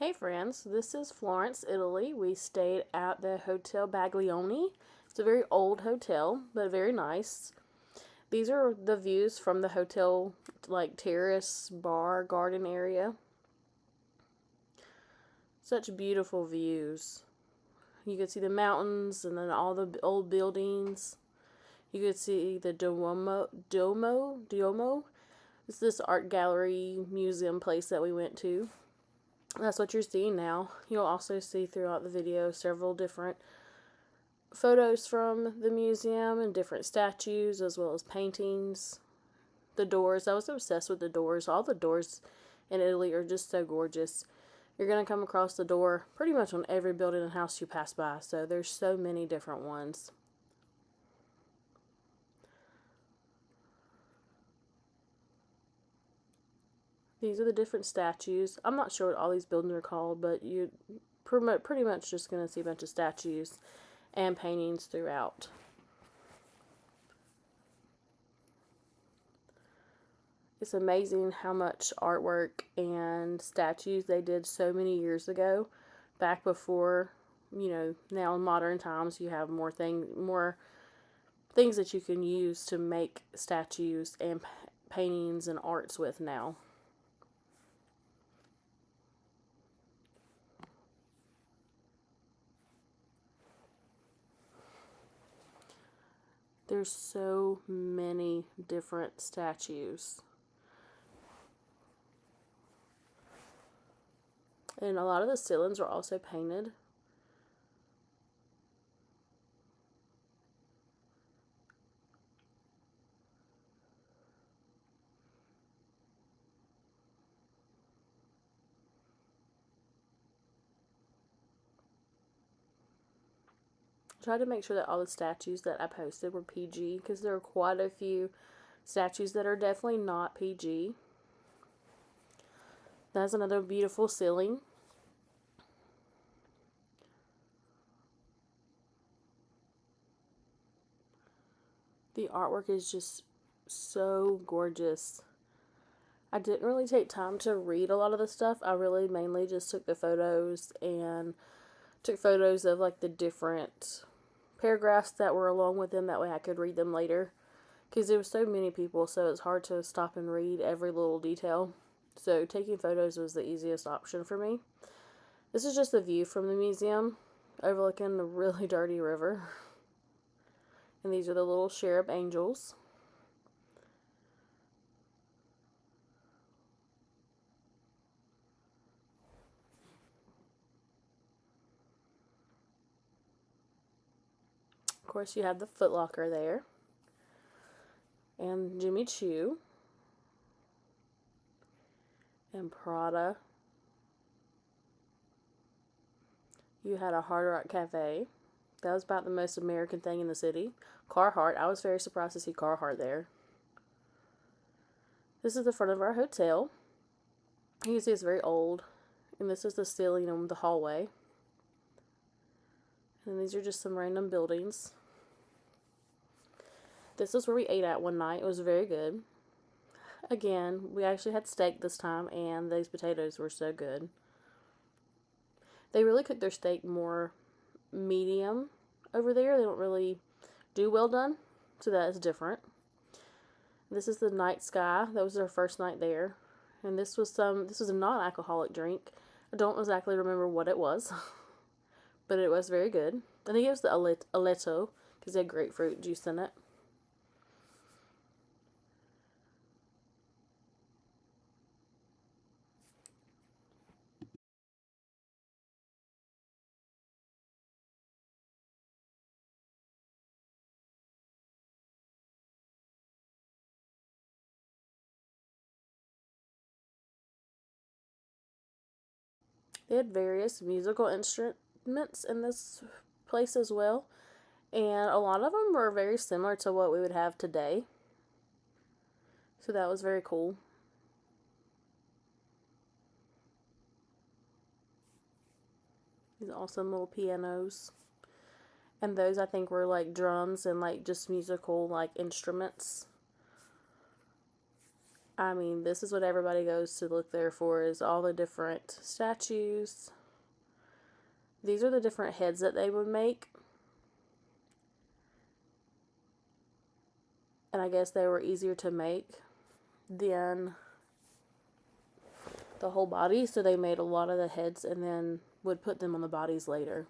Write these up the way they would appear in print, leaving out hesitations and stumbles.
Hey friends, this is Florence, Italy. We stayed at the Hotel Baglioni. It's a very old hotel, but very nice. These are the views from the hotel, like terrace, bar, garden area. Such beautiful views. You could see the mountains and then all the old buildings. You could see the Duomo. It's this art gallery museum place that we went to. That's what you're seeing now. You'll also see throughout the video several different photos from the museum and different statues as well as paintings. The doors, I was obsessed with the doors. All the doors in Italy are just so gorgeous. You're going to come across the door pretty much on every building and house you pass by, so there's so many different ones. These are the different statues. I'm not sure what all these buildings are called, but you pretty much just going to see a bunch of statues and paintings throughout. It's amazing how much artwork and statues they did so many years ago, back before, now in modern times you have more things that you can use to make statues and paintings and arts with now. There's so many different statues. And a lot of the ceilings are also painted. I tried to make sure that all the statues that I posted were PG because there are quite a few statues that are definitely not PG. That's another beautiful ceiling. The artwork is just so gorgeous. I didn't really take time to read a lot of the stuff. I really mainly just took the photos and took photos of like the different paragraphs that were along with them. That way I could read them later. Because there was so many people, so it's hard to stop and read every little detail. So taking photos was the easiest option for me. This is just the view from the museum overlooking the really dirty river. And these are the little cherub angels. Of course, you have the Foot Locker there. And Jimmy Choo. And Prada. You had a Hard Rock Cafe. That was about the most American thing in the city. Carhartt. I was very surprised to see Carhartt there. This is the front of our hotel. You can see it's very old. And this is the ceiling on the hallway. And these are just some random buildings. This is where we ate at one night. It was very good. Again, we actually had steak this time, and these potatoes were so good. They really cook their steak more medium over there. They don't really do well done, so that is different. This is the night sky. That was our first night there. And this was a non-alcoholic drink. I don't exactly remember what it was, but it was very good. I think it was the Aletto, because they had grapefruit juice in it. They had various musical instruments in this place as well, and a lot of them were very similar to what we would have today. So that was very cool. These awesome little pianos. And those I think were like drums and like just musical like instruments. I mean, this is what everybody goes to look there for, is all the different statues. These are the different heads that they would make. And I guess they were easier to make than the whole body, so they made a lot of the heads and then would put them on the bodies later.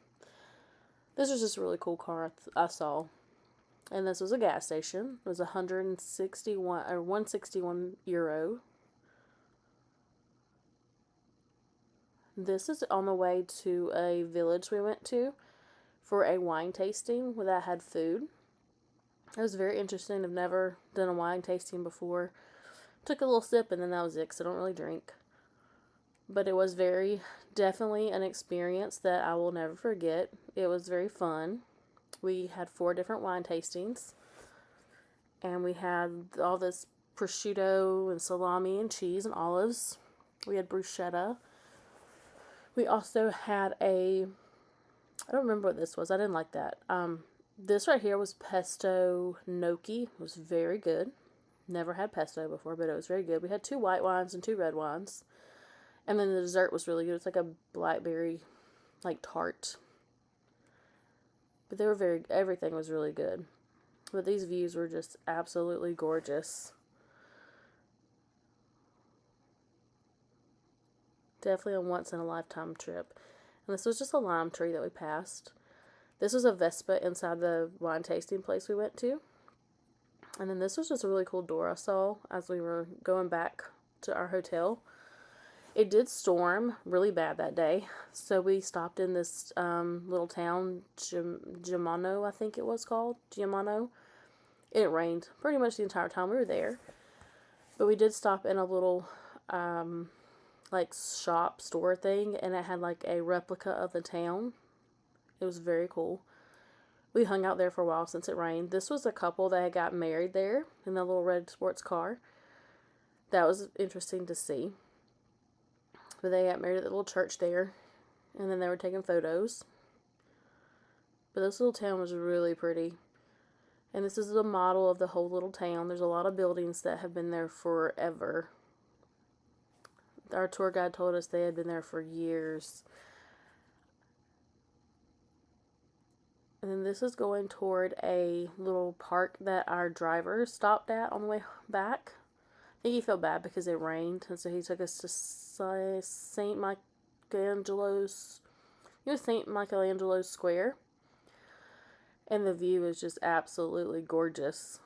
This was just a really cool car I saw. And this was a gas station. It was 161 euro. This is on the way to a village we went to for a wine tasting that had food. It was very interesting. I've never done a wine tasting before. Took a little sip and then that was it, because I don't really drink. But it was definitely an experience that I will never forget. It was very fun. We had 4 different wine tastings. And we had all this prosciutto and salami and cheese and olives. We had bruschetta. We also had I don't remember what this was. I didn't like that. This right here was pesto gnocchi. It was very good. Never had pesto before, but it was very good. We had 2 white wines and 2 red wines. And then the dessert was really good. It's like a blackberry, tart. But everything was really good. But these views were just absolutely gorgeous. Definitely a once-in-a-lifetime trip. And this was just a lime tree that we passed. This was a Vespa inside the wine tasting place we went to. And then this was just a really cool door I saw as we were going back to our hotel. It did storm really bad that day. So we stopped in this little town, Duomo, I think it was called. Duomo. It rained pretty much the entire time we were there. But we did stop in a little shop store thing, and it had a replica of the town. It was very cool. We hung out there for a while since it rained. This was a couple that had got married there in the little red sports car. That was interesting to see. But they got married at the little church there, and then they were taking photos. But this little town was really pretty. And this is the model of the whole little town. There's a lot of buildings that have been there forever. Our tour guide told us they had been there for years. And then this is going toward a little park that our driver stopped at on the way back. I think he felt bad because it rained, and so he took us to St. Michelangelo's. St. Michelangelo's Square. And the view is just absolutely gorgeous.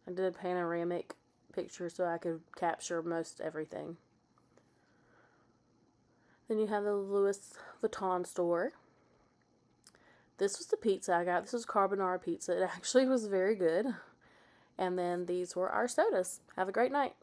I did a panoramic picture so I could capture most everything. Then you have the Louis Vuitton store. This was the pizza I got. This was carbonara pizza. It actually was very good. And then these were our sodas. Have a great night.